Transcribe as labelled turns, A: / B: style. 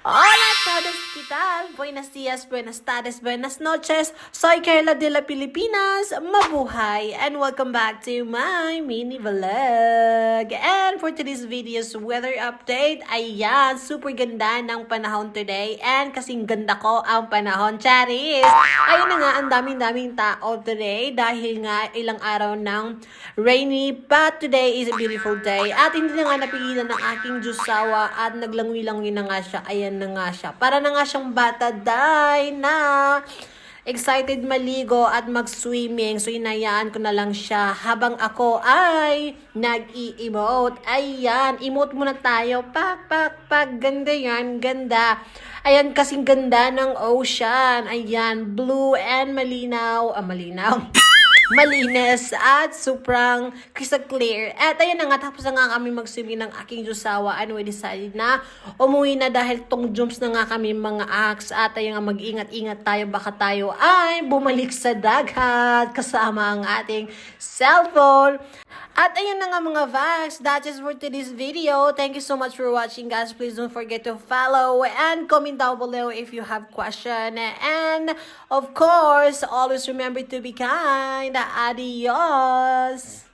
A: Hola a todos, ¿qué tal? Buenos días, buenas tardes, buenas noches. Soy Carla de la Pilipinas. Mabuhay! And welcome back to my mini vlog. And for today's video's weather update, ayan, super ganda ng panahon today. And kasing ganda ko ang panahon, Charis. Ayun na nga, ang daming-daming tao today dahil nga ilang araw ng rainy. But today is a beautiful day. At hindi na nga napigilan ng aking jusawa at naglangwi-langwi na nga siya. Ayan na nga siya. Para na nga siyang bata day na excited maligo at mag-swimming. So, inayaan ko na lang siya habang ako ay nag-i-emote. Ayan, emote muna tayo. Pak, pak, pak. Ganda yan, ganda. Ayan, kasing ganda ng ocean. Ayan, blue and malinaw. Malinaw. Malinis at sobrang crystal clear. At ayun na nga, tapos na nga kami mag-swimming ng aking jusawa and we decided na umuwi na dahil tong jumps na nga kami mga ax. At ayun nga, mag-ingat-ingat tayo, baka tayo ay bumalik sa dagat kasama ang ating cellphone. At ayun na nga mga Vax, that is for today's video. Thank you so much for watching, guys. Please don't forget to follow and comment down below if you have question. And of course, always remember to be kind. Adios!